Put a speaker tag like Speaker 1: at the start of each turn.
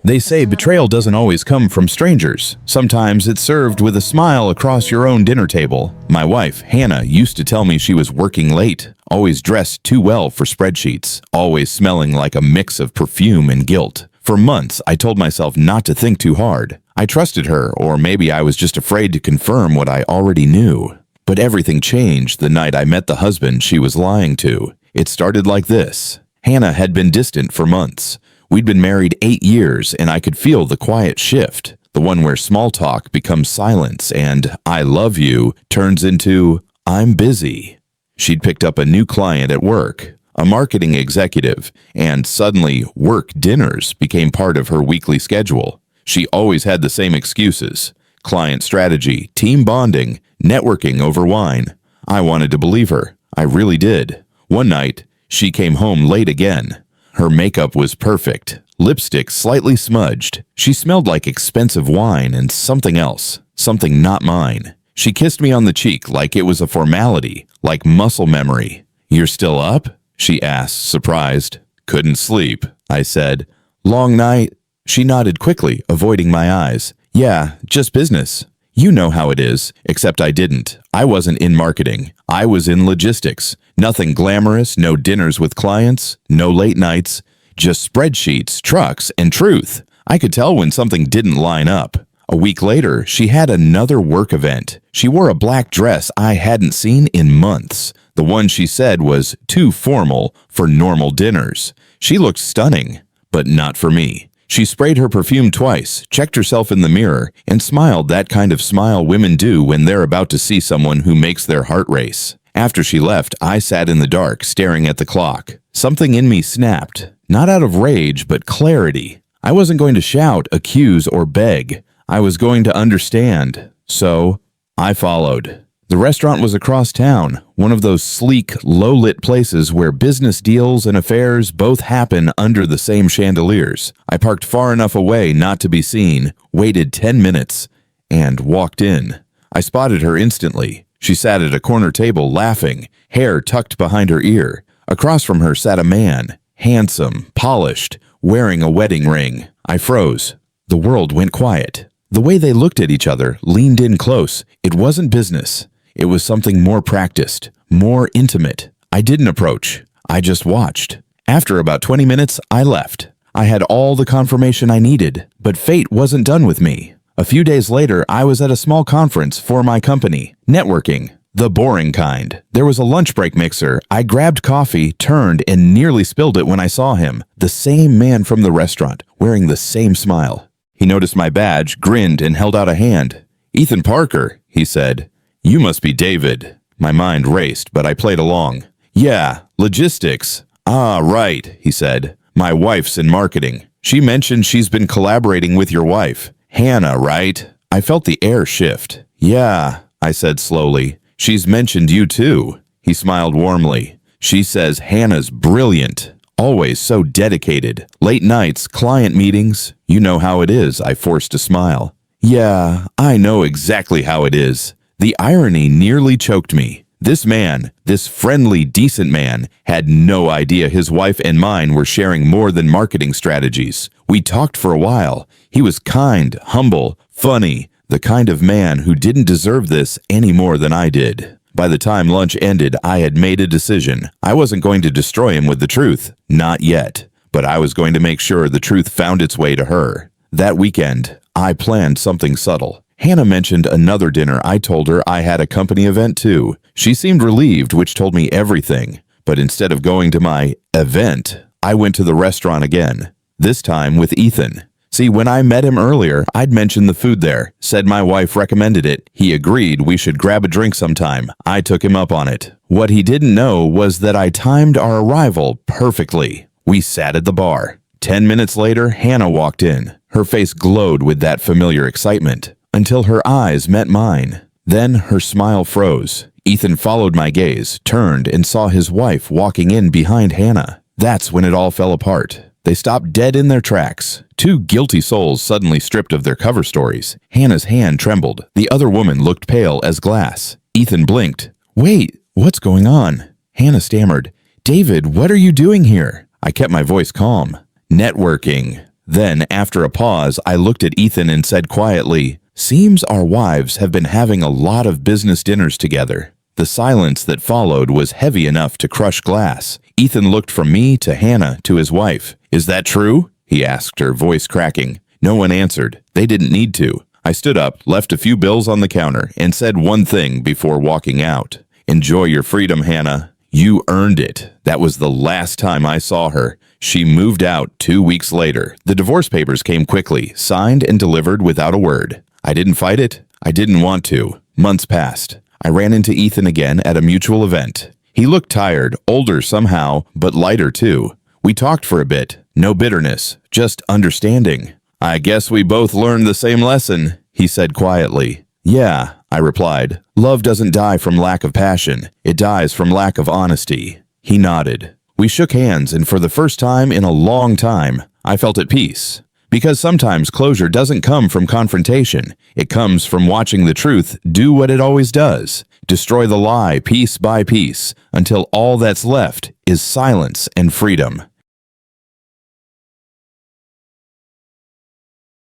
Speaker 1: They say betrayal doesn't always come from strangers. Sometimes it's served with a smile across your own dinner table. My wife, Hannah, used to tell me she was working late, always dressed too well for spreadsheets, always smelling like a mix of perfume and guilt. For months, I told myself not to think too hard. I trusted her, or maybe I was just afraid to confirm what I already knew. But everything changed the night I met the husband she was lying to. It started like this. Hannah had been distant for months. We'd been married 8 years, and I could feel the quiet shift, the one where small talk becomes silence and "I love you" turns into "I'm busy." She'd picked up a new client at work, a marketing executive, and suddenly work dinners became part of her weekly schedule. She always had the same excuses: client strategy, team bonding, networking over wine. I wanted to believe her. I really did. One night, she came home late again. Her makeup was perfect, lipstick slightly smudged. She smelled like expensive wine and something else, something not mine. She kissed me on the cheek like it was a formality, like muscle memory. "You're still up?" she asked, surprised. "Couldn't sleep," I said. "Long night?" She nodded quickly, avoiding my eyes. "Yeah, just business." You know how it is, except I didn't. I wasn't in marketing. I was in logistics. Nothing glamorous, no dinners with clients, no late nights, just spreadsheets, trucks, and truth. I could tell when something didn't line up. A week later, she had another work event. She wore a black dress I hadn't seen in months. The one she said was too formal for normal dinners. She looked stunning, but not for me. She sprayed her perfume twice, checked herself in the mirror, and smiled that kind of smile women do when they're about to see someone who makes their heart race. After she left, I sat in the dark, staring at the clock. Something in me snapped, not out of rage, but clarity. I wasn't going to shout, accuse, or beg. I was going to understand. So, I followed. The restaurant was across town, one of those sleek, low-lit places where business deals and affairs both happen under the same chandeliers. I parked far enough away not to be seen, waited 10 minutes, and walked in. I spotted her instantly. She sat at a corner table laughing, hair tucked behind her ear. Across from her sat a man, handsome, polished, wearing a wedding ring. I froze. The world went quiet. The way they looked at each other, leaned in close. It wasn't business. It was something more practiced, more intimate. I didn't approach. I just watched. After about 20 minutes, I left. I had all the confirmation I needed, but fate wasn't done with me. A few days later, I was at a small conference for my company, networking, the boring kind. There was a lunch break mixer. I grabbed coffee, turned, and nearly spilled it when I saw him, the same man from the restaurant, wearing the same smile. He noticed my badge, grinned, and held out a hand. "Ethan Parker," he said. "You must be David." My mind raced, but I played along. "Yeah, logistics." "Ah, right," he said. "My wife's in marketing. She mentioned she's been collaborating with your wife. Hannah, right?" I felt the air shift. "Yeah," I said slowly. "She's mentioned you too." He smiled warmly. "She says Hannah's brilliant. Always so dedicated. Late nights, client meetings. You know how it is," I forced a smile. "Yeah, I know exactly how it is." The irony nearly choked me. This man, this friendly, decent man, had no idea his wife and mine were sharing more than marketing strategies. We talked for a while. He was kind, humble, funny, the kind of man who didn't deserve this any more than I did. By the time lunch ended, I had made a decision. I wasn't going to destroy him with the truth. Not yet. But I was going to make sure the truth found its way to her. That weekend, I planned something subtle. Hannah mentioned another dinner. I told her I had a company event too. She seemed relieved, which told me everything. But instead of going to my event, I went to the restaurant again. This time with Ethan. See, when I met him earlier, I'd mentioned the food there, said my wife recommended it. He agreed we should grab a drink sometime. I took him up on it. What he didn't know was that I timed our arrival perfectly. We sat at the bar. 10 minutes later, Hannah walked in. Her face glowed with that familiar excitement, until her eyes met mine. Then her smile froze. Ethan followed my gaze, turned, and saw his wife walking in behind Hannah. That's when it all fell apart. They stopped dead in their tracks. Two guilty souls suddenly stripped of their cover stories. Hannah's hand trembled. The other woman looked pale as glass. Ethan blinked. "Wait, what's going on?" Hannah stammered. "David, what are you doing here?" I kept my voice calm. "Networking." Then, after a pause, I looked at Ethan and said quietly, "Seems our wives have been having a lot of business dinners together." The silence that followed was heavy enough to crush glass. Ethan looked from me to Hannah to his wife. "Is that true?" he asked, her voice cracking. No one answered. They didn't need to. I stood up, left a few bills on the counter, and said one thing before walking out. "Enjoy your freedom, Hannah. You earned it." That was the last time I saw her. She moved out 2 weeks later. The divorce papers came quickly, signed and delivered without a word. I didn't fight it. I didn't want to. Months passed. I ran into Ethan again at a mutual event. He looked tired, older somehow, but lighter too. We talked for a bit. No bitterness, just understanding. "I guess we both learned the same lesson," he said quietly. "Yeah," I replied. "Love doesn't die from lack of passion. It dies from lack of honesty." He nodded. We shook hands, and for the first time in a long time, I felt at peace. Because sometimes closure doesn't come from confrontation. It comes from watching the truth do what it always does. Destroy the lie piece by piece until all that's left is silence and freedom.